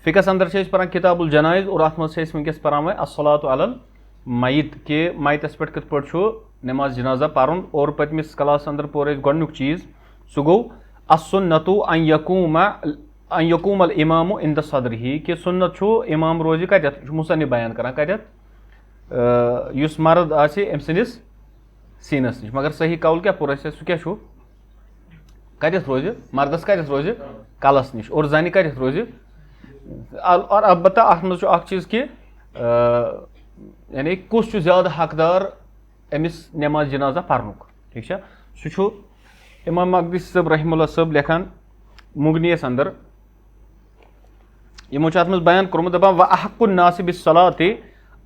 Ficus अंदर से पढ़ान किताबुल जनाइज और अत मज वनकस पढ़ान वो अस्सलातु अलल मयित कि मयतस पे कत पे नमाज जनाजा पढ़न। और पतमिस क्लास अंदर पोर गोडनुक चीज सह गो अस्सुन्नतु अन यकूमल इमामु इंद सदरिही कि सुन्नत इमाम रोज कत मुसन्निफ बयान करान कत युस मर्द आसे अम सिंदिस सीनस निश। मगर सही कौल क्या पुर सह क्या कत रोज मर्दस कत रोज कलस निश और जन कत रोज। और अलबत्ता अत मज चीज कि यानी कुस ज्यादा हकदार अमिस नमाज जनाजा पढ़नुक। ठीक सह इमाम मकदसी साहब रहमुल्लाह साहब लेखान मुगनियस अंदर यमो अत मज बयान कोर्मुत दपान व अहक्कुन नासि बिस्सलाति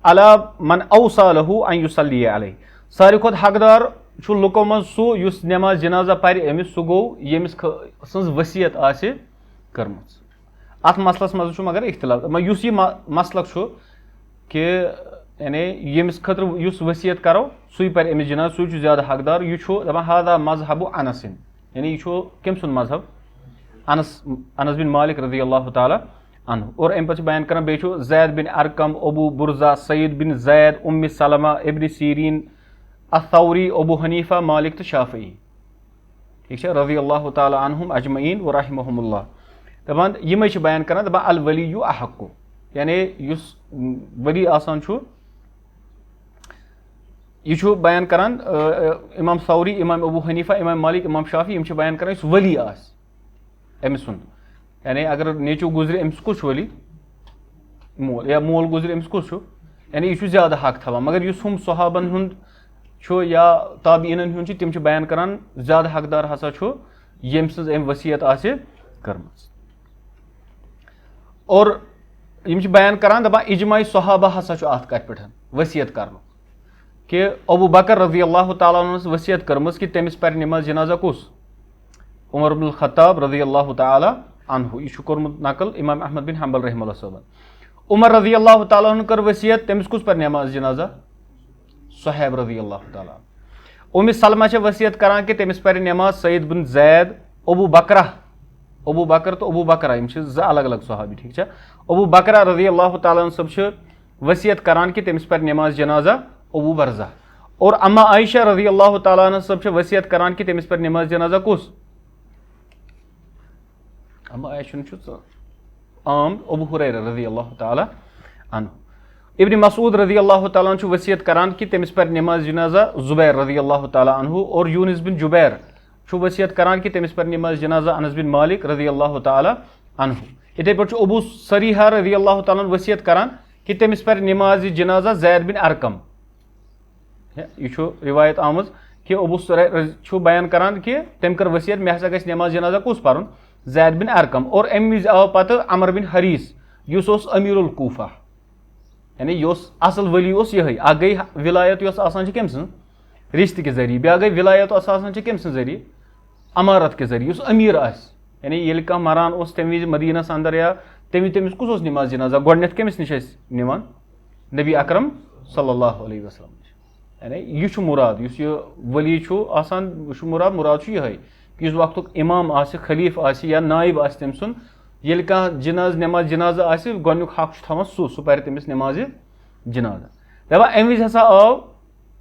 अला मन औसा लहु अन युसल्ली अलैहि। सारी खोत हकदार लुको मज सह युस नमाज जनाजा परि अमिस सह गो यमिस सज वसीयत आसे करमज। अत मसलस मज मगर इख्तिलाफ युस यह मसलक कि यानी यमिस खतर युस वसीयत करो सुई पर अमिस जनाज सु ज्यादा हकदार। यह दपान हादा मजहबु अनसिन यानी यह कम सुन मजहब अनस बिन मालिक रज़ी अल्लाह ताला अन्हु। और अम पे बयान कर जैद बिन अरकम अबू बुरजा सईद बिन जैद उम्म सलमा इब्न सीरीन अथौरी अबू हनीफा मालिक तो शाफई। ठीक है रज़ी अल्लाह ताला अन्हुम अजमईन व रहमहुमुल्लाह। दपान यम बयान कर दपान अल वली अहक्कु यानी युस वली आसान यह बयान कर इमाम सौरी इमाम अबू हनीफा इमाम मालिक इमाम शाफी यम बयान कर वली अमिस यानी अगर नेचू गुजरे अमिस कुछ वली मोल या मोल गुजरे अमिस कुछ यानी यह ज्यादा हक थवान। मगर युस हम सहाबन हुंद या ताबीनन हुंद तिम बयान करान ज्यादा हकदार हसा यम सज अम वसीयत आसे करमज। और यम बयान करान दपान इजमाई सहाबा हसा अत कत पे वसीयत कर कि अबू बकर रज़ी अल्लाह ताला अन्हु वसीयत करमज कि तमिस पर नमाज जनाजा कुस उमर इब्नुल खत्ताब रज़ी अल्लाह ताला अन्हु। यह कोर्मुत नकल इमाम अहमद बिन हंबल रहमतुल्लाह साहबन। उमर रज़ी अल्लाह ताला अन्हु कर वसीयत तमिस कुस पर नमाज जनाजा सुहैब रज़ी अल्लाह ताला। उम्म सलमा वसीयत करान कि तमिस पर नमाज सईद बिन जैद अबू बकर तो अबू बकरा यम अलग अलग सहाबी। ठीक है अबू बकरा रज़ी अल्लाह ताला सब वसीयत करान कि तमिस पर नमाज जनाजा अबू बरजा। और अम्मा आयशा रज़ी अल्लाह ताला सब वसीयत करान कि तमिस पर नमाज जनाजा कुस अम्मा आयशा आम अबू हुरैरा रज़ी अल्लाह ताला अन्हु। इब्न मसूद रज़ी अल्लाह ताला वसीयत करान कि तमिस पर नमाज जनाजा जुबैर रज़ी अल्लाह ताला अन्हु। और यूनिस बिन जुबैर वसीयत करान कि तमिस पर नमाज जनाजा अनस बिन मालिक रज़ी अल्लाह ताला अन्हु। इथे पे अबू सरीहा रज़ी अल्लाह ताला वसीयत करान कि तमिस पर नमाज जनाजा जैद बिन अरकम। यह रिवायत आमज कि अबू सरीहा बयान करान कि तम कर वसीयत मे हसा गछ नमाज जनाजा कुस पढ़न जैद बिन अरकम। और अम विज आव पत अमर बिन हरीस युस अमीरुल कूफा यानी यह असल वली यही आ गई विलायत कम सं रिश्त के जरिए ब्या गई विलायत कम सं जरिए अमारत के जरिए अमीर यानी ये कह मरान तम वि मदीनस अंदर या तमिस कुस नमाज जनाजा गोडनेथ कमिस निश निवान नबी अकरम सल्लल्लाहु अलैहि वसल्लम यानी यह मुराद वली मुराद मुराद यही कि वक्त इमाम खलीफ या नायब तम सुन ये कह नमाज जनाजा गोडनुक हक थवान सह पर तमिस नमाज जनाजा। दपान अम विज हसा आव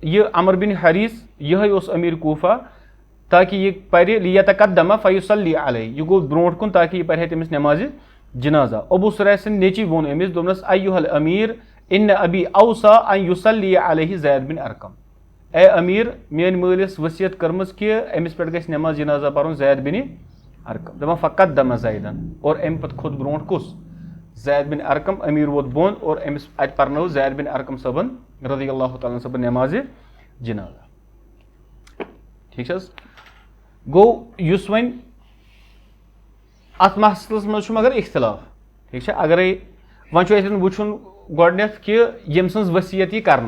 यह अमर बिन हरीस यह अमीर कूफा ताकि यह पर लियतकद्दम फयुसल्ली अलैहि यह गो ब्रोट कुन ताकि यह पढ़े तमिस नमाज जनाजा। अबू सुरैह सिंद नेची वोन अमिस दोनस अय्युहल अमीर इन अबी औसा अन युसल्ली अलैहि जैद बिन अरकम। ए अमीर मेन मालिस वसीयत करमज कि अमिस पे गछ नमाज जनाजा पढ़न जैद बिन अरकम। दपान फकद्दम जैदन और अम पत खुद ब्रोट कुस जैद बिन अरकम अमीर वोत बोन और अमिस अत पर्नो जैद बिन अरकम सबन रज़ी अल्लाह ताला सबन नमाज जनाजा। ठीक गो युस वन अत मसलस मज मगर इख्तिलाफ। ठीक अगर वन वुन गोडनेथ कि यम सज वसीयत यह कर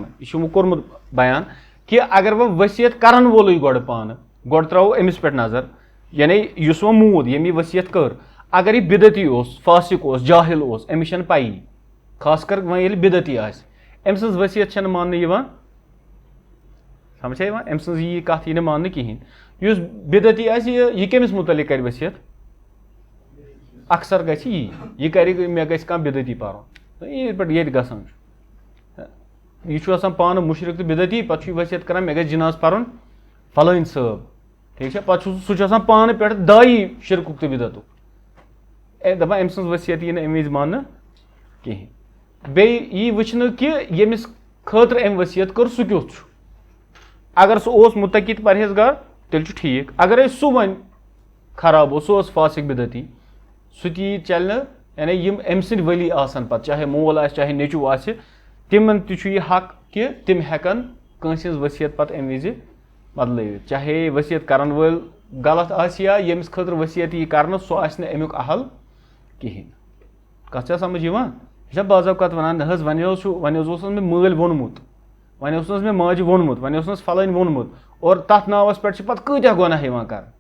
कोर्मुत बयान कि अगर वह वसीयत करन वोल गोड पान गोड त्रो अमिस पे नजर यानी युस वो मूद यम यह वसीयत कर अगर यह बिदती फासिक जाहिल अमिस पाई खास कर वो ये बिदती अम सज वसीयत मान समझ अम सज यह कत यह मान कहें। बिदती यह कमिस मुतलिक कर वसीयत अक्सर गژھِ यी करि मे गژھِ कانٛہہ बिदती पढ़ुन یِتھ پٲٹھۍ ییٚتہِ گژھان چھُ یہِ چھُ آسان پانہٕ مُشرِق تہٕ بِدعتی پتہٕ چھُ یہِ ؤصیت کران مےٚ گژھِ جِناز پرُن فلٲنۍ صٲب ٹھیٖک چھا پتہٕ چھُ سُہ چھُ آسان پانہٕ پٮ۪ٹھ دایی شِرکُک تہٕ بِدعتُک دپان أمۍ سٕنٛز ؤصیت یی نہٕ اَمہِ وِزِ ماننہٕ کِہینۍ بیٚیہِ یی وٕچھنہٕ کہِ ییٚمِس خٲطرٕ أمۍ ؤصیت کٔر سُہ کیُتھ چھُ اگر سُہ اوس مُتقی تہٕ پرہیزگار تیٚلہِ چھُ ٹھیٖک اگرے سُہ وۄنۍ خراب اوس سُہ اوس فاسِق بِدعتی سُہ تہِ یی چلہِ نہٕ یعنی یِم أمۍ سٕنٛدۍ ؤلی آسن پتہٕ چاہے مول آسہِ چاہے نیٚچوٗ آسہِ تِمن تہِ چھُ یہِ حق کہِ تِم ہٮ۪کن کٲنٛسہِ ہٕنٛز ؤصیت پتہٕ اَمہِ وِزِ بدلٲوِتھ چاہے ؤصیت کرن وٲلۍ غلط آسہِ یا ییٚمِس خٲطرٕ ؤصیت یی کرنہٕ سُہ آسہِ نہٕ اَمیُک اہل کِہینۍ کتھ چھا سمجھ یِوان یہِ چھا بعض اوقات ونان نہ حظ وۄنۍ حظ اوس مےٚ مٲلۍ ووٚنمُت وۄنۍ اوس نہٕ مےٚ ماجہِ ووٚنمُت وۄنۍ اوس نس فلٲنۍ ووٚنمُت اور تتھ ناوس پٮ۪ٹھ چھِ پتہٕ کۭتیاہ گۄناہ یِوان کرنہٕ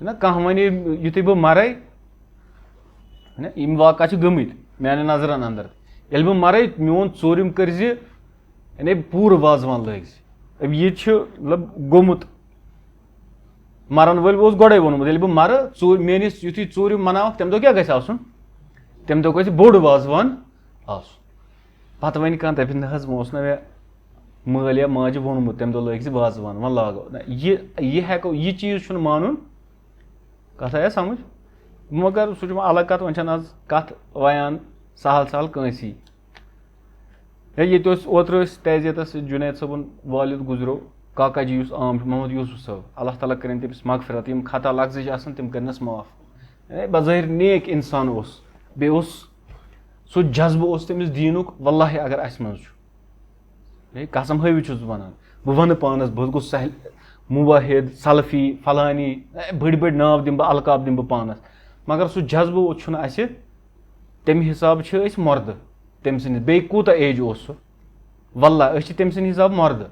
نہ کانٛہہ وَنہِ یِتھُے بہٕ مرے نہ یِم واقعہٕ چھِ گٔمٕتۍ میانٮ۪ن نظرن انٛدر ییٚلہِ بہٕ مرے میون ژوٗرِم کٔرزِ یعنی پوٗرٕ وازوان لٲگزِ یہِ چھُ مطلب گوٚمُت مرن وٲلۍ اوس گۄڈے ووٚنمُت ییٚلہِ بہٕ مرٕ میٲنِس یُتھُے ژوٗرِم مناوکھ تمہِ دۄہ کیاہ گژھِ آسُن تمہِ دۄہ گژھِ بوٚڑ وازوان آسُن پتہٕ وَنہِ کانٛہہ دَپہِ نہ حظ وۄنۍ اوس نہٕ مےٚ مٲلۍ یا ماجہِ ووٚنمُت تمہِ دۄہ لٲگۍ زِ وازوان وۄنۍ لاگو نہ یہِ ہٮ۪کو یہِ چیٖز چھُنہٕ مانُن کتھ آیا سمجھ مگر سُہ چھُ وۄنۍ الگ کتھ وۄنۍ چھنہٕ آز کتھ ویان سہل سہل کٲنٛسی ہے ییٚتہِ اوس اوترٕ ٲسۍ تعزیتس جُنید صٲبُن والد گُزریو کاکا جی یُس عام چھُ محمد یوٗسف صٲب اللہ تعالیٰ کٔرِنۍ تٔمِس مغفرت یِم خطا لفظ آسان تِم کٔرنس معاف بظٲہِر نیک انسان اوس بیٚیہِ اوس سُہ جذبہٕ اوس تٔمِس دیٖنُک واللہ اگر اسہِ منٛز چھُ قسم ہٲوِتھ چھُس بہٕ ونان بہٕ ونہٕ پانس بہٕ گوٚژھ مُواحد سلفی فلانی بٔڑۍ بٔڑۍ ناو دِمہٕ بہٕ القاب دِمہٕ بہٕ پانس مگر سُہ جذبہٕ چھُنہٕ اسہِ تمہِ حسابہٕ چھِ أسۍ مردٕ تٔمۍ سٕنٛدِس بیٚیہِ کوٗتاہ ایج اوس سُہ واللہ أسۍ چھِ تٔمۍ سٕنٛدِ حسابہٕ مردٕ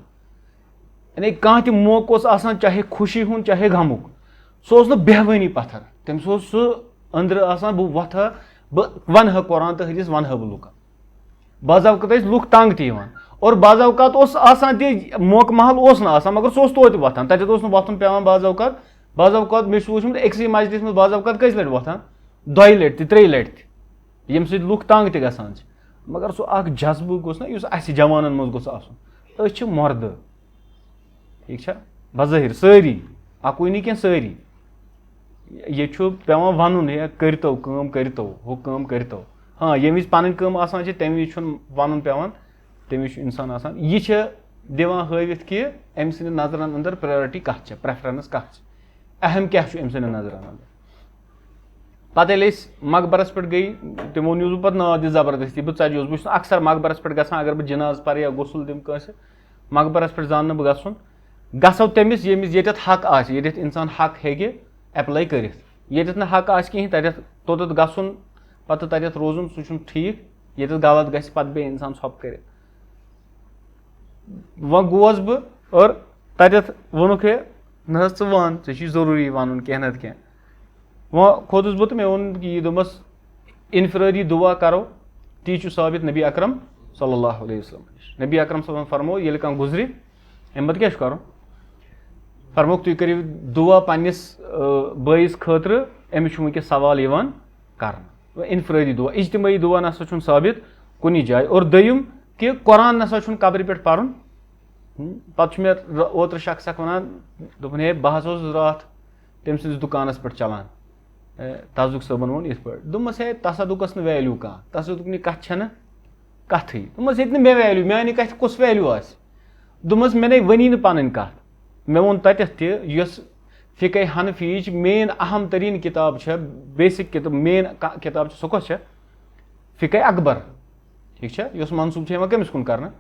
یعنی کانٛہہ تہِ موقعہٕ اوس آسان چاہے خوشی ہُنٛد چاہے غمُک سُہ اوس نہٕ بیہوٲنی پتھر تٔمِس اوس سُہ أنٛدرٕ آسان بہٕ وۄتھٕ ہا بہٕ ونہٕ ہا قۄران تہٕ حدیٖث ونہٕ ہا بہٕ لُکن بعض اوقات ٲسۍ لُکھ تنگ تہِ یِوان اور بعض اوقات اوس آسان تہِ موقعہٕ محل اوس نہٕ آسان مگر سُہ اوس توتہِ وۄتھان تتٮ۪تھ اوس نہٕ وۄتھُن پیٚوان بعض اوقات مےٚ چھُ وٕچھمُت أکسٕے مسجدس منٛز بعض اوقات کٔژِ لٹہِ وۄتھان 2 لٹہِ تہِ 3 لٹہِ تہِ ییٚمہِ سۭتۍ لُکھ تنگ تہِ گژھان چھِ مگر سُہ اکھ جذبہٕ گوٚژھ نہ یُس اسہِ جوانن منٛز گوٚژھ آسُن أسۍ چھِ مردٕ ٹھیٖک چھا بظٲہِر سٲری اکُے نہٕ کینٛہہ سٲری ییٚتہِ چھُ پیٚوان وَنُن ہے کٔرتو کٲم کٔرتو ہُہ کٲم کٔرتو ہاں ییٚمہِ وِزِ پنٕنۍ کٲم آسان چھِ تمہِ وِزِ چھُنہٕ وَنُن پیٚوان تمہِ وِزِ چھُ اِنسان آسان یہِ چھِ دِوان ہٲوِتھ کہِ أمۍ سٕنٛدٮ۪ن نظرن انٛدر پرٛیورٹی کتھ چھےٚ پریفرنس کتھ چھِ اہم کیاہ چھُ أمۍ سٕنٛدٮ۪ن نظرن انٛدر پتہٕ ییٚلہِ أسۍ مقبرس پٮ۪ٹھ گٔے تِمو نیوٗس بہٕ پتہٕ ناو تہِ زبردستی بہٕ ژَجیوس بہٕ چھُس نہٕ اکثر مقبرس پٮ۪ٹھ گژھان اگر بہٕ جِناز پرٕ یا غسُل دِمہٕ کٲنٛسہِ مقبرس پٮ۪ٹھ زانہٕ نہٕ بہٕ گژھُن گژھو تٔمِس ییٚمِس ییٚتٮ۪تھ حق آسہِ ییٚتٮ۪تھ اِنسان حق ہیٚکہِ ایپلاے کٔرِتھ ییٚتٮ۪تھ نہٕ حق آسہِ کِہینۍ تتٮ۪تھ توٚتَتھ گژھُن پتہٕ تتٮ۪تھ روزُن سُہ چھُنہٕ ٹھیٖک ییٚتٮ۪تھ غلط گژھِ پتہٕ بیٚیہِ اِنسان ژھۄپہٕ کٔرِتھ وۄنۍ گوس بہٕ اور تتٮ۪تھ ووٚنُکھ ہے نہ حظ ژٕ وَن ژےٚ چھُے ضروٗری وَنُن کینٛہہ نتہٕ کینٛہہ وۄنۍ کھوٚتُس بہٕ تہٕ مےٚ ووٚن یی دوٚپمَس اِنفرٲدی دُعا کرو تی چھُ ثابت نبی اکرم صلی اللہ علیہ وسلم نبی اکرم صٲبن فرموو ییٚلہِ کانٛہہ گُزرِ اَمہِ پتہٕ کیاہ چھُ کرُن فرمووُکھ تُہۍ کٔرِو دُعا پننِس بٲیِس خٲطرٕ أمِس چھُ وٕنکیٚس سوال یِوان کرنہٕ اِنفرٲدی دُعا اجتمٲعی دُعا نسا چھُنہٕ ثابت کُنی جایہِ اور دوٚیِم کہِ قۄران نسا چھُنہٕ قبرِ پٮ۪ٹھ پرُن پتہٕ چھُ مےٚ اوترٕ شخص اکھ ونان دوٚپُن ہے بہٕ ہسا اوسُس راتھ تٔمۍ سٕنٛدِس دُکانس پٮ۪ٹھ چلان تزُک صٲبن ووٚن یِتھ پٲٹھۍ دوٚپمَس ہے تصدُقس نہٕ ویلیوٗ کانٛہہ تصدُقنہِ کتھ چھنہٕ کتھٕے دوٚپمَس ییٚتہِ نہٕ مےٚ ویلیوٗ میانہِ کتھِ کُس ویلیوٗ آسہِ دوٚپمَس مےٚ نَے ؤنی نہٕ پنٕنۍ کتھ مےٚ ووٚن تتٮ۪تھ تہِ یۄس فِقے حنفیِچ مین اہم تریٖن کِتاب چھےٚ بیسِک کِتاب مین کِتاب چھِ سۄ کۄس چھےٚ فِقے اکبر ٹھیٖک چھا یۄس منصوٗب چھےٚ یِوان کٔمِس کُن کرنہٕ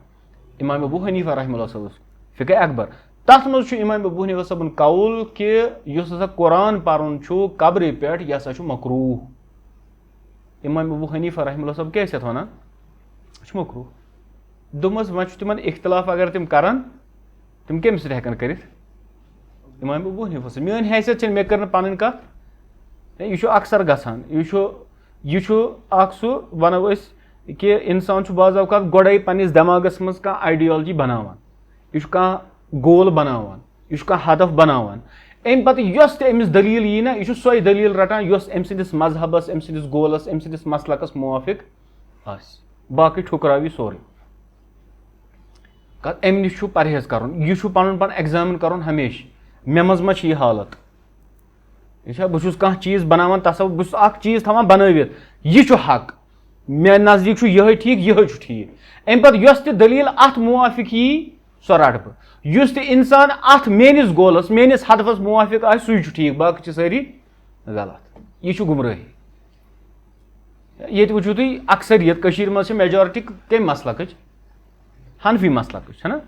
اِمام ابوٗ حنیٖفہ رحمہ اللہ صٲبس فِقے اکبر تتھ منٛز چھُ اِمام ابوٗ حنیٖفہ صٲبُن قول کہِ یُس ہسا قۄران پرُن چھُ قبرِ پٮ۪ٹھ یہِ ہسا چھُ مکروٗہ اِمام ابوٗ حنیٖفہ رحمہ اللہ صٲب کیاہ ٲسۍ یتھ ونان یہِ چھُ مکروٗہ دوٚپمَس وۄنۍ چھُ تِمن اختِلاف اگر تِم کرن تِم کٔمِس سۭتۍ ہٮ۪کن کٔرِتھ اِمام ابوٗ حنیٖفہ صٲب میٲنۍ حیثیت چھنہٕ مےٚ کٔر نہٕ پنٕنۍ کتھ یہِ چھُ اکثر گژھان یہِ چھُ اکھ سُہ ونو أسۍ کہِ انسان چھُ بعض اوقات گۄڈے پننِس دٮ۪ماغس منٛز کانٛہہ آیڈیالجی بناوان یہِ چھُ کانٛہہ گول بناوان یہِ چھُ کانٛہہ ہدف بناوان अमि पत्तु यस ते अमिस दलील यी ना यह सोई दलील रटान यस अमि सदिस मजहबस अमि सदिस गोलस अमि सदिस मसलकस मुवाफिक आसि बाकी ठुकराव सोरे अमि निश परहेज करुन यह पन पन एग्जामिन करुन हमेशा मे मज मा यह हालत यह बहुत कह चीज बनावान तसव्वुर बहुत अख चीज थवान बनवित यह हक मे नजदीक यह ठीक यह ठीक अमि पत्तु यस ते दलील अत मुवाफिक यी सो रट बह युस ते इंसान अत मेनिस गोलस मेनिस हदफस मुवाफिक आए सु ठीक बाकी सारी गलत यह गुमराही ये वो तुम अक्सरियत मज मेजॉरिटी कम मसलक हनफी मसलक है ना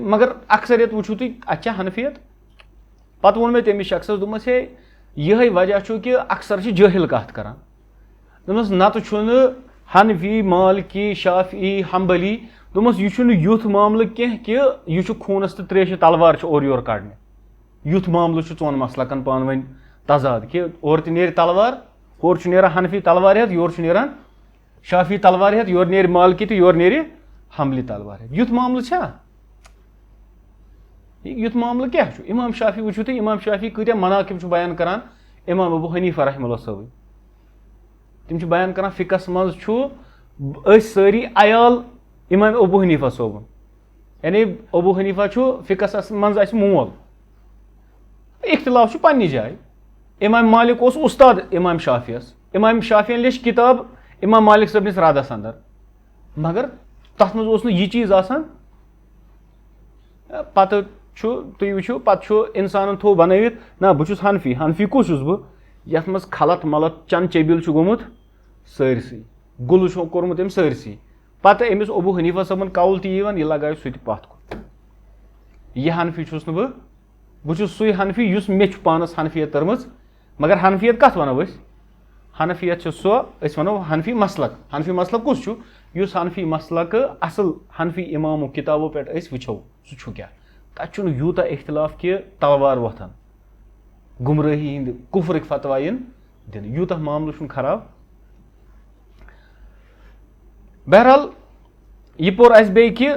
मगर अक्सरियत वो तुम अच्छा हनफियत पत् वो मे तमिस शख्स दोपस हे यह वजह कि अक्सर जाहिल कत कर दोपस नत हनफी मालिकी शाफी हम्बली दोपस यह युथ मामल कह कि यह खूनस तो त्रेश तलवार और योर कड़ने युथ मामल चोन मसलकन पान वन तजाद कि और नीर तलवार और नेरान हनफी तलवार हेत योर नेरान शाफी तलवार हेत योर नेर मालिकी तो योर नेर हम्बली तलवार हेत युथ मामल युथ मामल क्या इमाम शाफी वो तुम इमाम शाफी कत्या मनाकिब बयान करान इमाम अबू हनीफा रहमहुल्लाह सब तम बयान करान फिकस मज सारी अयाल इमाम अबू हनीफा सोबन यानी अबू हनीफा फिकस मज मोल इख्तिलाफ पन्नी जाए इमाम मालिक उस्ताद इमाम शाफियस इमाम शाफियन लिख किताब इमाम मालिक सबनिस रादस अंदर मगर तथ मज यह चीज आसान पत तुम वो पो इंसान थो बनवित ना बहुत हनफी हनफी कुछ बह ये मज खलत मलत चन चबिल गोमुत सरसी गुल कोर्मुत अम सरसी पत अमिस अबू हनीफा सबन कौल तीन यह लगाव सह पथ कुन यह हनफी बह सु हनफी युस मे पानस हनफियत तरमज मगर हनफियत कत वनो हनफियत सो वनो हनफी मसलक कुछ युस हनफी मसलक असल हनफी इमामो किताबों पे वो सह क्या तत यूता इख्तिलाफ कि तलवार वथन गुमराही हंद कुफर फतवा इन दिन यूता मामल खराब बहरहाल यह पोर अस बे कि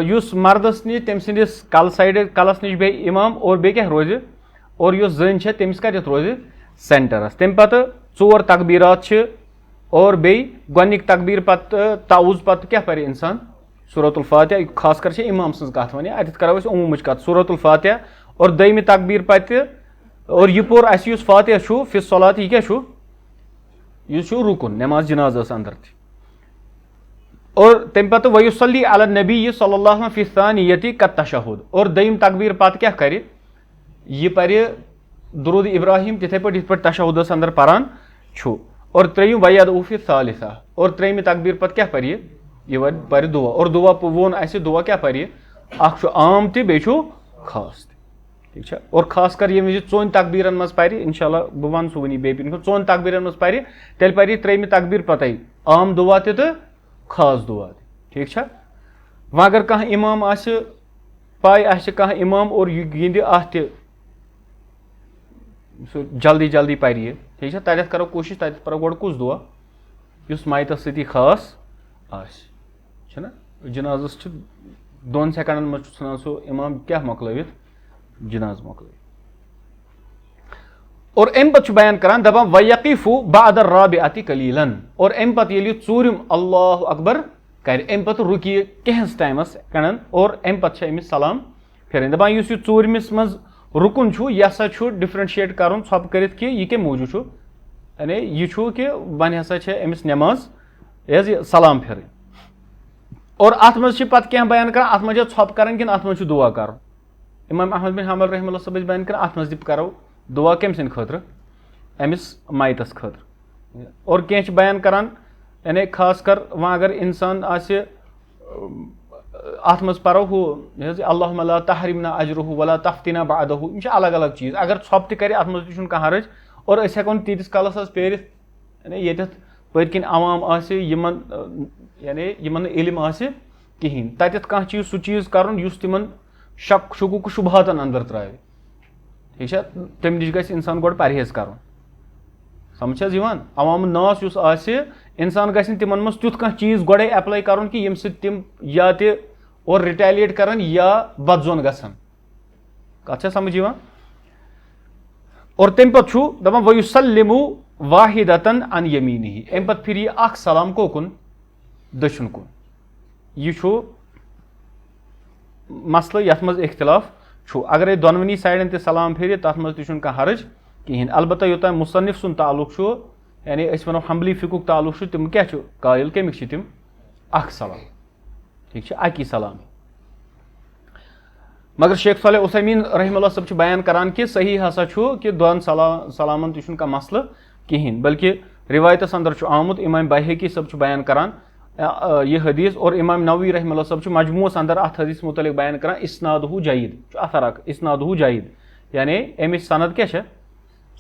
युस मर्दस निश तम सिंदिस कल साइड कलस निश बे इमाम और बे क्या रोज और युस जन तमिस कत रोज सेंटरस तम पत चोर तकबीरात और बे गोनिक तकबीर पत ताउज पत क्या पर इंसान सूरतुल फातिहा खास कर इमाम सज कत वन अत करो अमूम कत सूरतुल फातिहा और दयम तकबीर पत और यह पोर अस फातिहा फिस सलात यह क्या रुकुन नमाज जनाजस अंदर और तम पत वयुसल्ली अला नबी सल्लल्लाहु अलैहि वसल्लम फिस्सानियति कत्तशहुद और दयम तकबीर पत क्या कर यह पर दुरूद इब्राहिम तिथे पे तशहुदस अंदर परान और त्रेयम वयद उफि सालिसा और त्रेयम तकबीर पत क्या पर यह पर दुआ और दुआ वोन अस दुआ क्या पर अख आम ते बे खास ठीक है और खास कर ये चोन तकबीरन मज पर इंशाल्लाह बह वन सह वनी बे चोन तकबीरन मज पर तेल पर त्रेयम तकबीर पत आम दुआ ते तो खास दुआ ठीक है वह अगर कह इमाम आस पाय आस कह इमाम और गिंद अत जल्दी जल्दी पर ठीक है तत करो कोशिश तत परो गोड़ कुछ दुआ युस मायतस सती खास आस ना जनाजस 2 सेकंडन मज सान सो इमाम क्या मोकलवित जनाज मोकल और अम पत बयान करान दपान वयकीफु बाद राबिअति कलीलन और अम पत ये चूरिम अल्लाहु अकबर कर अम पत रुकी कहस टाइमस कणन और अम पत अमिस सलाम फिर दपान युस चूरमिस मज रुकुन यह हसा डिफरेंशिएट कर सब कर यह के मौजू यानी यह कि वन हसा अमिस नमाज यह सलाम फिर और अत मज पत क्या बयान कर अत मज छप कर कि अत मज दुआ कर इमाम अहमद बिन हंबल रहमहुल्लाह सब बयान कर अत मज करो दुआ कम सद खतर अमिस मायतस खतर और कह बयान करान यानी खास कर वह अगर इंसान आसे अत मज परो हु अल्लाहुम्मा ला तहरिमना अजरुहु वला तफ्तिना बअदहु यह अलग अलग चीज अगर छप त कर अत मज त कह हरज और अस हेको तीतिस कालस पेरित यानी ये पतकिन अवाम आसे यानी यमन इल्म आसे कहीं तत कह चीज सु चीज कर तिमन शक शुकुक शुबहातन अंदर त्रावे ठीक है तम नश गि इंसान गोड़ परहेज कर समझ अवाम नास युस आसे इंसान गि तिमन मज तुथ कह चीज गोड़े अप्लाई कर कि यम सिम या ते और रिटेलिएट कर या बदजोन गसन कत समझ और तम पे दपान वयुसल्लिमु वाहिदतन अन यमीनिही अम पे फिर यह सलाम कोकुन दशुन कुन यह मसल यथ मज इख्तिलाफ अगर दोनवनी साइडन ते सलाम फिर तथ मज तह कह हर्ज कहें अलबत्ता योत मुसन्निफ सुन ताल्लुक यानी वो हम्बली फिकुक ताल्लुक तम क्या कायल कमिक तम सलाम ठीक अकी सलाम मगर शेख सालेह उसैमीन रहमतुल्लाह सब बयान करान कि सही हसा कि दोन सलामन तह कह मसल कहें बल्कि रिवायतस अंदर आमुत इमाम बैहकी सब बयान करान यह हदीस और इमाम नववी रहमतुल्लाह सब मजमूस अंदर अत हदीस मुतलिक बयान करान इस्नादुहु जयीद अथर इस्नादुहु जयीद यानी अमिच सनद क्या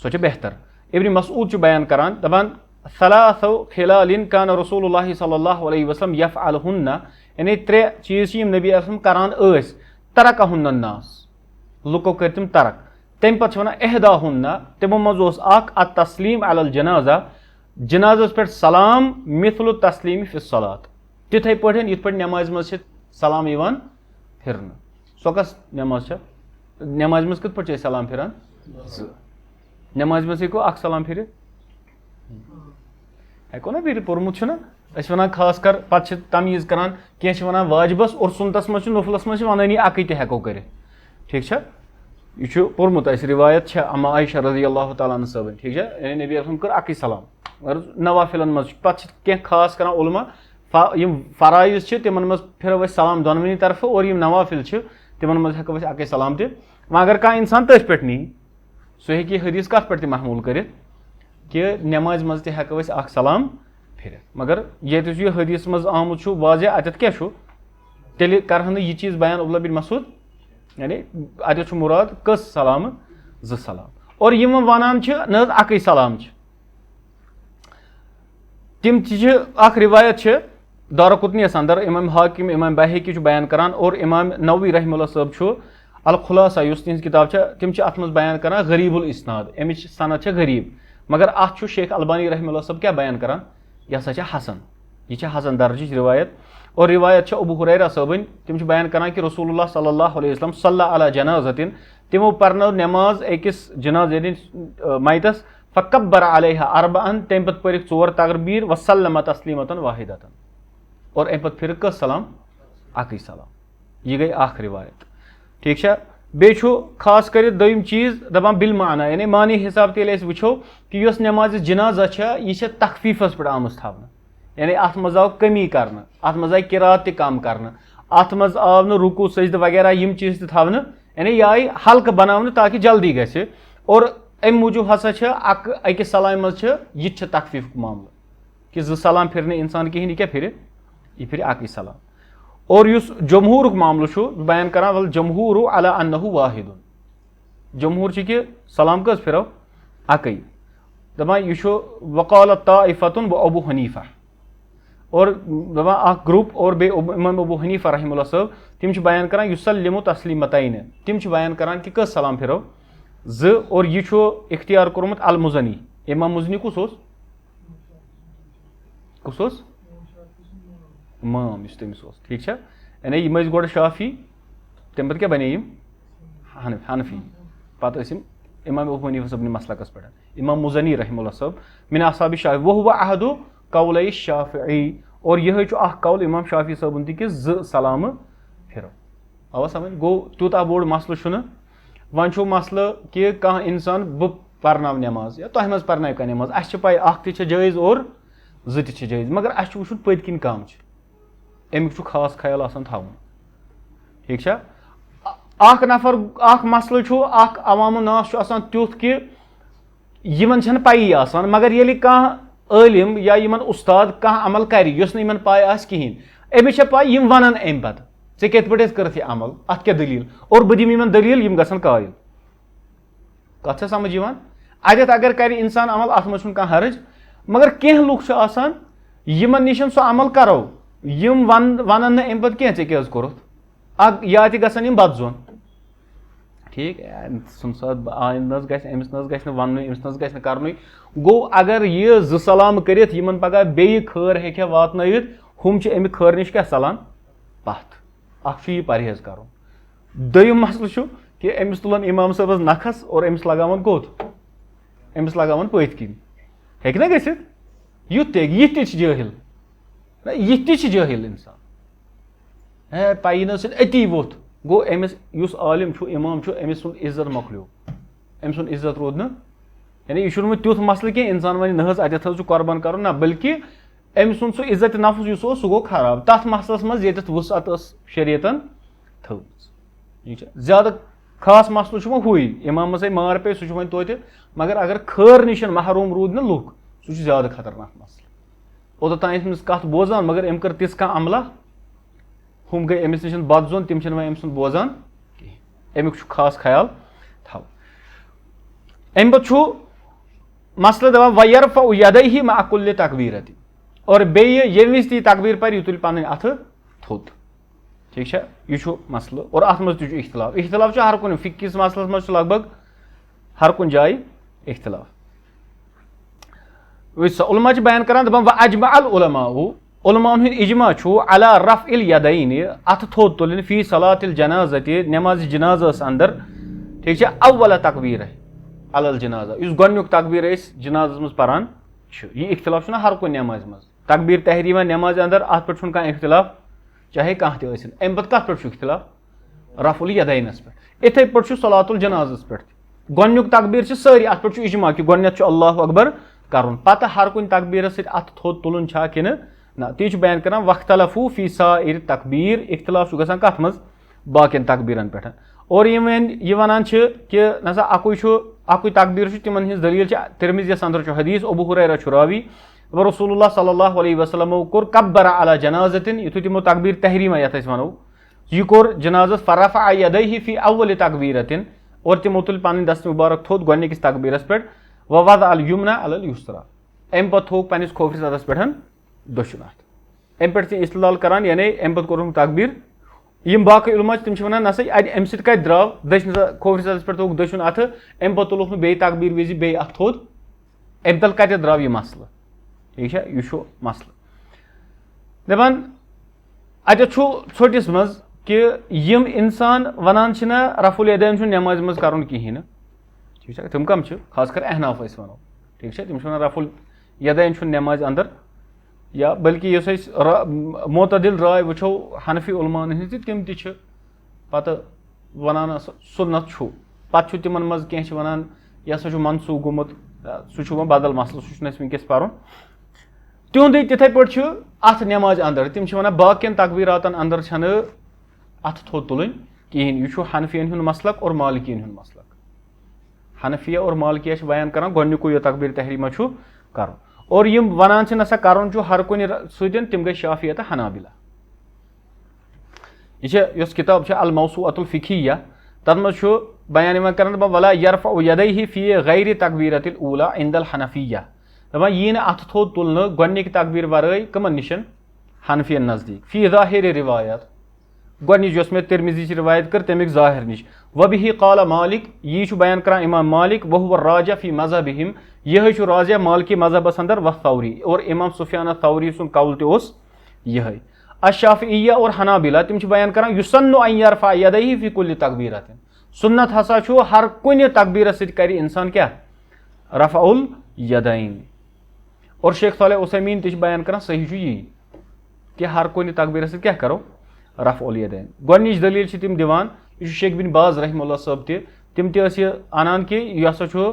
सो बेहतर। इब्न मसऊद बयान करान दपान सलासु खिलालिन कान रसूलुल्लाह सल्लल्लाहु अलैहि वसल्लम यफअलहुन्ना यानी 3 चीज नबी अलैहि करान तरकहुन्ना नास लुको कर तम तरक तम पे वन एहदाहुन्ना तमो मज तस्लीम अलल जनाजा जनाजस पे सलाम मिथल तस्लीम फिस सलात तिथे पे ये नमाज मज सलाम फिर सो कस नमाज नमाज मज कत पे सलाम फिर नमाज मज हेको सलाम फिर हेको ना फिर पोर्मुत वन खास कर पे तमीज़ करान कह वन वाजिबस और सुनतस मज नफलस मज वनानी अक हेको कर ठीक यह पोर्मुत रिवायत अम्मा आयशा रज़ी अल्लाह तआला अन्हा सब ठीक है नबी अलैहि कर अक सलाम मगर नवाफिलन मज पे खास करान उलमा फराइज तिमन मज फिर सलाम दोनवनी तरफ और नवाफिल तिमन मज हेको अक सलाम अगर कह इंसान तथ पे नी सो हे हदीस कत पे महमूल कर नमाज मज हेको सलाम फिर मगर ये हदीस मज आमुत वाज़ अत क्या तेल कर यह चीज़ बयान अब्दुल्लाह बिन मसूद यानी अत मुराद कस सलाम 2 सलाम और यम वनान न अक सलाम तम रिवायत दारकुतनीस अंदर इमाम हाकिम इमाम बैहकी बयान करान और इमाम नववी रहमतुल्लाह सब अल खुलासा तिहज किताब तम अत मज बयान करान गरीबुल इस्नाद अमिच सनद गरीब मगर अत शेख अलबानी रहमतुल्लाह सब क्या बयान करान यह हसा हसन यह हसन दर्ज रिवायत और रिवायत अबू हुरैरा सबन तम बयान करान कि रसूलुल्लाह सल्लल्लाहु अलैहि वसल्लम सल्ला अला जनाज़तिन तिमो पर्नो नमाज अकिस जनाज मैतस फकब्बर अलैहा अरबअन तम पे पर 4 तकबीर वसल्लम तस्लीमतन वाहिदतन और अम पे फिर कस सलाम अक सलाम यह गई रिवायत ठीक है बे खास कर दोम चीज़ दपान बिल माना यानी मानी हिसाब तेल वो कि नमाज जनाजा यह तखफीफस पे आम थवन यानी अत मज आव कमी कर अत मज आई किरात कम कर अत मज आव न रुकू सजद वगैरह यम चीज़ थवन यानी यह आई हल्क बनावन ताकि जल्दी गि और अम मूजूब हसा अक सलाम मज यह तखफीफ मामला कि 2 सलाम फिर इंसान कहें यह क्या फिर यह फिर अक सलाम और युस जमहूर मामलो बयान करान वल जमहूर अला अन्नहु वाहिदुन जमहूर कि सलाम कस फिर अक दपान यह वक़ाल ताइफतुन व अबू हनीफा और दपान ग्रुप और बे इमाम अबू हनीफा रहमतुल्लाह सब तम बयान करान युसल्लिमु तस्लीमतैन तम बयान करान कि कस सलाम फिर 2 और यह इख्तियार कोरमुत अल मुज़नी इमाम मुज़नी कुस इमाम तमिस ठीक है यानी यम गो शाफी तम पे क्या बने हनफी पे इमाम अबू हनीफा सबन मसलकस पे इमाम मुज़नी रहमतुल्लाह सब मिन असहाबी शाफी वह अहदु कौलै शाफी और यह कौल इमाम शाफी सबन कि 2 सलाम फिर आवा समझ गो तूता बोड़ मसल वन मसल कि कह इंसान बह पर्नाव नमाज या तह मज पर्नाव कह नमाज अस पाई अख जायज़ और 2 जायज़ मगर अस वो पत्किन कम अमुक खास ख्याल थवन ठीक अख नफर अख मसल अवाम नास तुथ कि यमन पाई मगर ये कह आलिम या यमन उस्ताद कह अमल कर पाई कहें अमिस पाई यम वन अम पे ऐ कत पे कर अमल अत क्या दलील और बह दिम दलील यम गसन कायल कत समझ अत अगर कर इंसान अमल अत मज कह हर्ज मगर कह लुक यमन निश सो अमल करो यम वन अम पे कह ऐ क्या कोरुत या गसन बदजोन ठीक आइंद अमिस वन अमिस ग कर गो अगर यह 2 सलाम कर पगह बे खर हे वात हम अमि खर नश क्या सलान पथ अख यह परहेज कर दोम मसल कि अमिस तुलन इमाम साहब नखस और अमिस लगावन कोत अमिस लगावन पथ किन हेक ना गसित युथ यह जाहिल यह जाहिल इंसान है पाई न अति वोथ गो अमिस युस आलिम छु इमाम छु अमिस सुन इज्जत मकलियो अमिस सुन इज्जत रोद न यानी यह तुथ मसल कह इंसान वन नहज अत कुर्बान कर ना बल्कि अमिस सुन सह इज्जत नफ्स युस सह गो खराब तथ मसलस मज ये वसअत शरीयतन थी ज्यादा खास मसल हुई इमाम से मार पे सह वो तो मगर अगर खैर निश महरूम रूद न लुक सह ज्यादा खतरनाक मसल ओत तान कत बोजान मगर अम कर तिस कह अमला हम गई अमिस निश बद जोन तम अम सुन बोजान कहें अमुक खास ख्याल थो अम पे मसल दपान वयरफ़ यदैहि मा कुल्लि तकबीरति और बेये ये विज ती तकबीर पर यह तुल पन अथ थोद ठीक है यह मसल और अत मज इख्तिलाफ इख्तिलाफ हर कुन फिक्स मसलस मज लगभग हर कुन जाय इख्तिलाफ उलमा बयान करान दपान व अजमअल उलमाउ उलमाउन हुंद इजमा छु अला रफ़इल यदैन अथ थोद तुलन फी सलातिल जनाज़ति नमाज जनाज़स अंदर ठीक है अव्वल तकबीर अलल जनाजा इस गोनुक तकबीर जनाजस मज परान यह इख्तिलाफ हर कुन नमाज मज तकबीर तहरीमा नमाज अंदर अत पे कह इख्तिलाफ चाहे कह अम पे कत पे इख्तिलाफ रफ़ुल यदैनस पे इथे पे सलातुल जनाजस पे गोनुक तकबीर सारी अत पे इजमा कि गोनत अल्लाहु अकबर कर पत हर कुन तकबीर सत थोद तुलन कि ना ती बयान कर वख्तलफू फी साइर तकबीर इख्तिलाफ गसान कत मज बाकियन तकबीरन पे और ये वनान कि नसा अकुई तकबीर तिमन हज दलील तिरमिज़ियस अंदर हदीस अबू हुरैरा रावी रसूलुल्लाह सल्लल्लाहु अलैहि वसल्लम कोर कब्बर अला जनाज़तिन युथु तिमो तकबीर तहरीमा यथ वनो यह कोर जनाज़स फरफ़अ यदैहि फी अव्वल तकबीरतिन और तिमो तुल पन दस्त मुबारक थोद गोनिकिस तकबीरस पे व वद अल युमना अलल युसरा अम पे थोक पनिस खोफर सदस पे दशुन अम पे इस्तेमाल करान यानी अम पे कोर तकबीर यम बाकी उलमा तम वन नसा अम सत कत द्राव दशन खोफर सदस पे थोक दशुन अथ अम पे तुलुक बे तकबीर विज बे अथ थोद अम तल कत द्राव यह मसल ठीक है यह मसल दपान अत छोटिस मज कि यम इंसान वनान रफ़ुल यदैन नमाज मज कर कहें ठीक है तम कम खास कर अहनाफ वनो ठीक है तम रफ़ुल यदैन नमाज अंदर या बल्कि मोतदिल राय वो हनफी उलमान हज तम पत वनान सुन्नत पे तिमन मज कह वनान यह सा मनसूख गोमुत सह बदल मसल सह वनकस पर तिंद तिथे पे अत नमाज अंदर तम वन बाकियन तकबीरातन अंदर अत थोद तुलन कहें यह हनफियन हुंद मसलक और मालिकियन हुंद मसलक हनफिया और मालिकिया बयान कर गोनुक यह तकबीर तहरीमा कर और यम वनान नसा कर हर कुन सतन तम गई शाफिया तो हनाबिला यह किताब अल मौसूअतुल फिक़हिय्या तथ मज बयान कर वला यरफ़अ यदैहि फी गैर तकबीरतिल ऊला इंदल हनफिय्या दपान यह अत थोद तुलन गोनिक तकबीर वराई कमन निशन हनफियन नज़दीक फी ज़ाहिर रिवायत गोनिच मे तिरमिज़ी रिवायत कर तमिक ज़ाहिर निश वबिही क़ाल मालिक यह बयान कर इमाम मालिक वहुव राजा फी मज़हबिहिम यह राजा मालिकी मज़हबस अंदर व थौरी और इमाम सुफियान थौरी सुन कौल तोस यह अशाफ़िय्या और हनाबिला तम बयान कर युसन्नु अन यरफ़अ यदैहि फी कुल्लि तकबीरतिन सुन्नत हसा हर कुन तकबीर कर इंसान क्या रफ़उल यदैन और शेख सालेह उसैमीन तश बयान कर सही यही कि हर कुन तकबीर क्या करो रफ़उल यदैन गोनिच दलील तम दिवान यह शेख बिन बाज रहमहुल्लाह साहब तम अनान कि यह हसा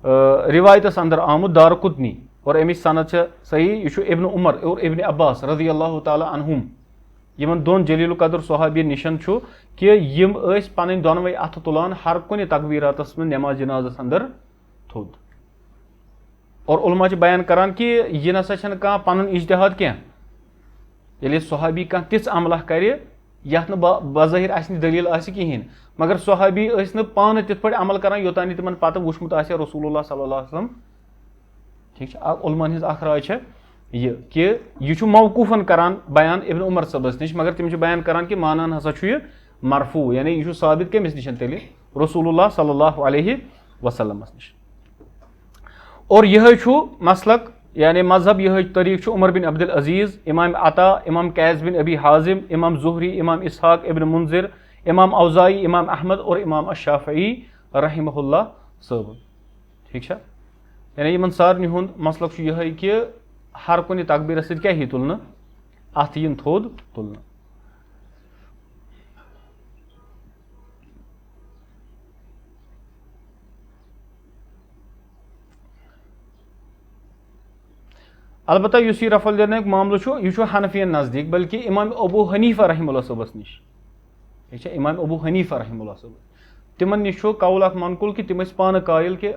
रिवायतस अंदर आमुद दारकुतनी और अमिच सनद सही यह इब्न उमर और इब्न अब्बास रज़ी अल्लाह ताला अन्हुम यमन दोन जलील कदर सहाबी निशन कि यम पन दोनवे अथ तुलान हर कुन तकबीरातस में नमाज जनाजस अंदर थोद और उलमा बयान करान कि यह नसा कह पन इज्तिहाद क्या सहाबी कह तिस अमला कर यथ बज़ाहिर दलील कहें मगर सहाबी पान तिथ पे अमल कर योतान तिमन पत वुचमुत रसूलुल्लाह सल्लल्लाहु अलैहि वसल्लम ठीक उलमान हज राय यह कि यह मौकूफन करान बयान इब्न उमर सबस निश मगर तम बयान करान कि मानान हसा यह मरफू यानी यह साबित कमिस निश तेल रसूलुल्लाह सल्लल्लाहु अलैहि वसल्लम निश और यह मसलक यानी मजहब यह तरीक़ उमर बिन अब्दुल अजीज़ इमाम अता इमाम कैस बिन अबी हाजिम इमाम ज़ुहरी इमाम इसहाक इब्न मुंजिर इमाम औज़ाई इमाम अहमद और इमाम अश्शाफ़ई रहमहुल्लाह सब ठीक है यानी यमन सारनी हुंद मसलक छु यह कि हर कुन तकबीर सत क्या ही तुलना अथ यिन थोद तुलना। अलबत्ता युस यह रफल देने मामल यह हनफियन नज़दीक बल्कि इमाम अबू हनीफा रहमुल्लाह सबस निश यह इमाम अबू हनीफा रहमुल्लाह सब तिमन निश कौल अख मनकुल कि तिम पान कायल कि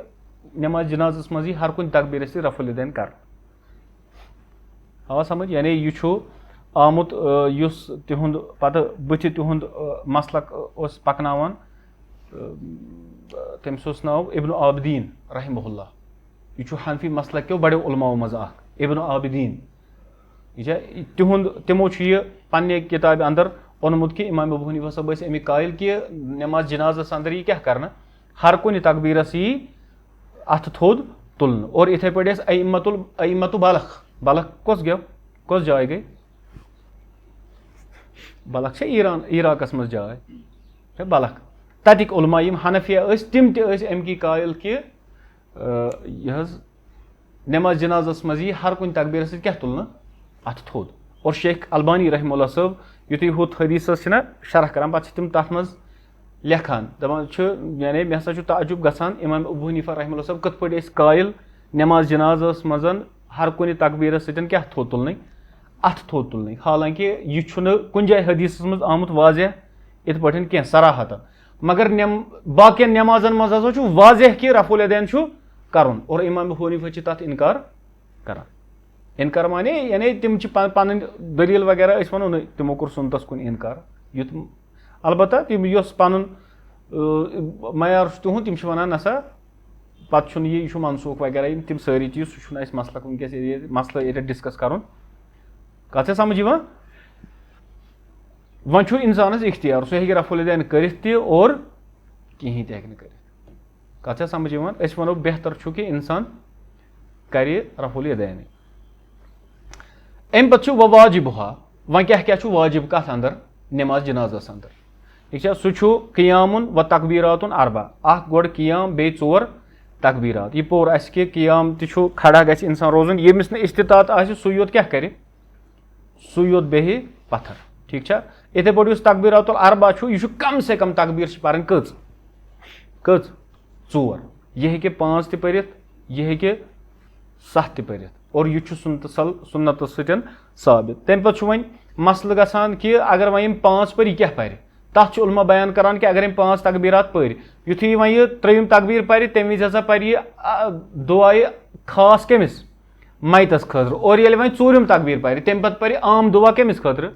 नमाज जनाजस मज हर कुन तकबीर से रफल देन कर आवा समझ। यानी यह आमुत युस तिहुंद पत बुथ तिहुंद मसलक उस पकनावान तमिस नाव इब्न आबिदीन रहमहुल्लाह यह हनफी मसलक क्यों बड़े उलमाओं मज इब्न आबिदीन यह तिहुंद तिमो पन्ने किताब अंदर ओनमुत कि इमाम अबू हनीफा सब अमिक कायल कि नमाज जनाजस अंदर यह क्या करना हर कुन तकबीरस यी अथ थोद तुलन। और इथे पे अइम्मतु बलख बलख कस गयो कस जाय गई बलख ईरान इराकस मज जाय बलख तटिक उलमा यम हनफिया तिम अमकी कायल कि यह नमाज जनाजस मज यी हर कुन तकबीर से क्या तुलना अथ थोद। और शेख अलबानी रहमुल्लाह सब युथी हुत हदीसस शरह करान पे तिम तथ मज लेखान दपान यानी मे हसा ताजुब गसान इमाम अबू हनीफा रहमुल्लाह सब कत पे कायल नमाज जनाजस मजन हर कुन तकबीर सतन क्या थोद तुलन अथ थोद तुलन। हालांकि यह कुन जाय हदीसस मज आमुत वाज़ह इत पे कह सराहत मगर बाकी नमाजन मज हसा वाज़ह कि रफुल यदैन करुन। और इमाम अबू हनीफा तथ इनकार करान इनकार माने यानी तिम पन दलील वगैरह वो ना तिमो कोर सुनतस कुन इनकार युत अलबत्ता तिम पन मयार तिहुंद तिम वन नसा पत् यह मनसूख वगैरह तिम सारी चीज सह मसलक वनकस मसल ये डिस्कस कर कत समझ वन इंसानस इख्तियार सह हे रफुल यदैन कर और कहीं तक कर कत समझ वो बेहतर कि इंसान कर रफुल यदैन अम पे वह वाजिबहा वह क्या वाजिब कत अंदर नमाज जनाजस अंदर ठीक है सह क़ियामुन व तकबीरातुन अरबा अख गोड़ क़ियाम बे चोर तकबीरात यह पोर अस कि क़ियाम तु खड़ा गि इंसान रोजन यमिस न इस्तितात सु योत क्या कर सु योत बेह पत्थर ठीक है। इथे पे तकबीरातुल अरबा यह कम से कम तकबीर पान कच चोर यह हे 5 त पढ़ यह हे 7 त पढ़ और यह सुन्नत सतन साबित। तम पे वन मसल गसान कि अगर वह 5 पर यह क्या पढ़ तथ उलमा बयान करान कि अगर 5 तकबीरात पढ़ युथी वह यह 3 तकबीर पढ़ तम वज हसा पढ़ दुआए खास कमिस मैतस खतर और ये वह 4 तकबीर पढ़ तम पे पढ़ आम दुआ कमिस खतर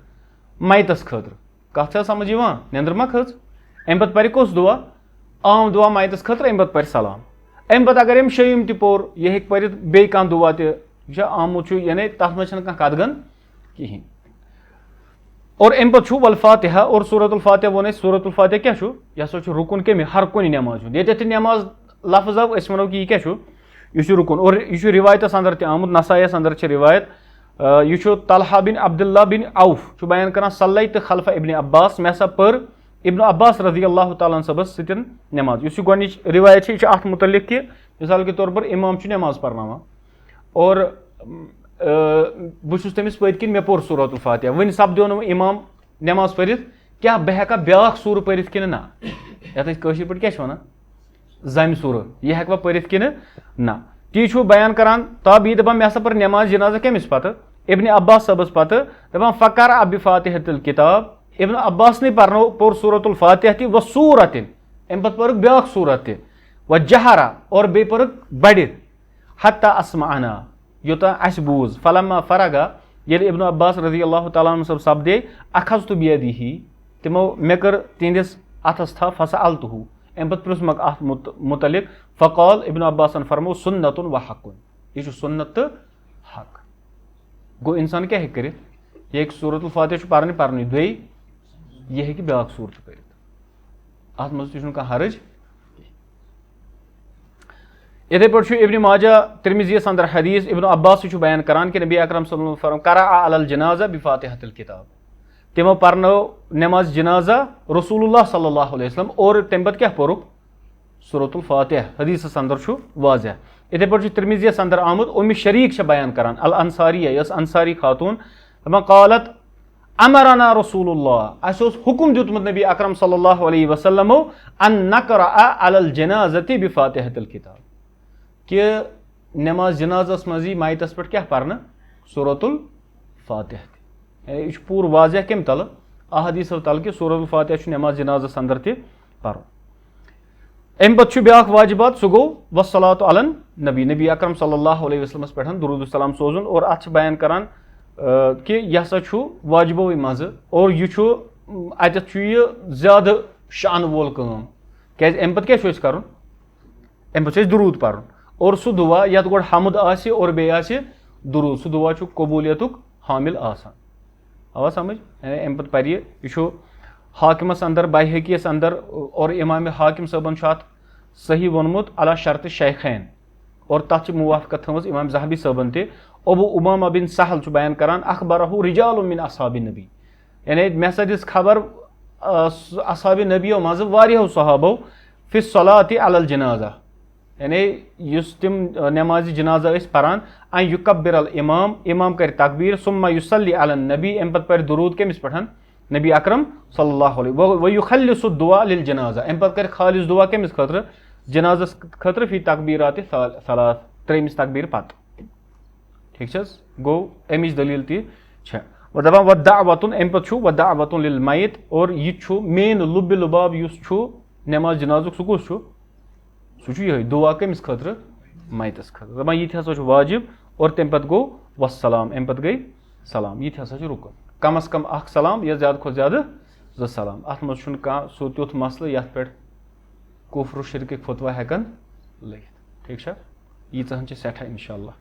मैतस खतर कत समझ नंदर मा खच अम पे पढ़ कस दुआ आम दुआ मैतस खतर अम पे पढ़ सलाम अम पे अगर अम 6 त पोर यह हे पढ़ बे कह दुआ त आमुत यानी तथ मज कदगन कहें। और अम पे वल फातिहा और सूरतुल फातिहा वो सूरतुल फातिहा क्या यह हसा रुकुन कम हर कुन नमाज ये नमाज लफ्ज आव वो कि यह क्या रुकुन। और यह रिवायतस अंदर त आमुत नसायस अंदर रिवायत यह तलहा बिन अब्दुल्ला बिन औफ बयान कर सल्लै तो खल्फ इब्न अब्बास मे हसा पर इब्न अब्बास रज़ी अल्लाह तआला सबस सतन नमाज यह गोनिच रिवायत यह अत मुतलिक कि मिसाल के तौर पर इमाम नमाज पढ़ना और बहुत तमिस पत किन मे पोर सूरतुल फातिहा वन सपदो नो इमाम नमाज पढ़ क्या बह हेका ब्या सूर पढ़ कि ना ये पे क्या वन जम सूर यह हेक पढ़ कि ना ती बयान करान तब यह दपान मे हसा पर नमाज जनाजा कमिस पत इब्न अब्बास सबस पत दपान फ़कर अब फातिहतुल किताब इब्न अब्बास ने पोर सूरतुल फातिहा ति व सूरतिन अम पे पर्क ब्या सूरत व जहरा और बे पर्क बड़ हत्ता अस्माना योता अस बूज फलम्मा फरगा ये इब्न अब्बास रज़ी अल्लाह तआला अन्हु सब सपदे अखज़तु बियदिही तिमो मे कर तिंदिस अथस था फसअलतुहु अम पे प्रुसमक अथ मुतलिक फ़क़ाल इब्न अब्बासन फरमो सुन्नतुन व हक़्क़ुन यह सुन्नत हक गो इंसान क्या हे कर यह सूरतुल फातिहा पढ़ने पढ़ने दे यह हे ब्या सूरत कर अत मज हरज। इथे पे इब्न माजा तिरमिज़ीयस अंदर हदीस इब्न अब्बास बयान करान कि नबी अकरम सल्लल्लाहु अलैहि वसल्लम करा अलल जनाजा बिफातिहतिल किताब तिमो पर्नो नमाज जनाजा रसूलुल्लाह सल्लल्लाहु अलैहि वसल्लम और तम पे क्या पोरुक सूरतुल फातिहा हदीस अंदर वाज़ह इथे पे तिरमिज़ियस अंदर आमुद उम्म शरीक बयान करान अल अंसारिया यस अंसारी खातून कालत अमरना रसूलुल्लाह अस हुकुम दितमुत नबी अकरम सल्लल्लाहु अलैहि वसल्लम अन नक़रा अलल जनाज़ति बिफ़ातिहतिल किताब कि नमाज जनाज़स मज़ी माइतस पे क्या पढ़ना सूरतुल फातिहा यह पूर वाज़ह कम तल अहदीस तल कि सूरतुल फातिहा नमाज जनाज़स अंदर ते पढ़ अम पे ब्या वाजिबात सह गो वस्सलातु अलन नबी नबी अकरम सल्लल्लाहु अलैहि वसल्लम पे दुरूद सलाम सोजुन और अत बयान करान कि यह हसा वाजिबो मज़ और यह अत ज्यादा शान वोल कम क्या अम पे क्या कर अम पे दुरूद पढ़ और सह दुआ ये गोड हमद आसि और बे आसि दुरूद सह दुआ कबूलियतुक हामिल आसान आवा समझ अम पे पर यह हाकिमस अंदर बायहकीस अंदर और इमाम हाकिम सबन सही वोनमुत अला शर्त शेखैन और तथ मुवाफकत थमस इमाम ज़हबी सबन ते अबू उमामा बिन सहल बयान करान अखबरहु रिजालुन मिन असहाबि नबी यानी मे हसा दिस खबर असहाबि नबियों मज वारियों सहाबो फि सलाति अलल जनाजा यानी तिम नमाज जनाजा परान अन युकब्बिर अल इमाम इमाम कर तकबीर सुम्मा युसल्ली अलन नबी अम पे पर दुरूद कमिस पठन नबी अकरम सल्लल्लाहु अलैहि व युखल्लिसु दुआ लिल जनाजा अम पे कर खालिस दुआ कमिस खतर जनाजस खतर फी तकबीरात सलात त्रेमिस तकबीर पत ठीक गो अमिच दलील ती व दपान व दावतुन अम पे व दावतुन लिल मैत और यह मेन लुब लुबाब नमाज जनाजुक सह यह दुआ कमिस खतर मैतस खतर दपान यह हसा वाजिब और तम पे गो वस्सलाम अम पे गई सलाम यह हसा रुकन कम अज कम अख सलाम या ज्यादा खुद ज्यादा ज सलाम अत मज सह तुथ मसल ये पे कुफ्र शिरक फतवा हेकन लगित ठीक यीचहन सठा इंशाअल्लाह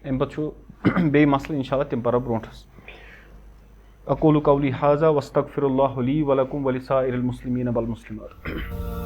अम पे बे मसल इंशाअल्लाह तम पर ब्रोठस अक़ूलु क़ौली हाज़ा वस्तग़फ़िरुल्लाह ली व लकुम व लिसाइरिल मुस्लिमीन वल मुस्लिमात।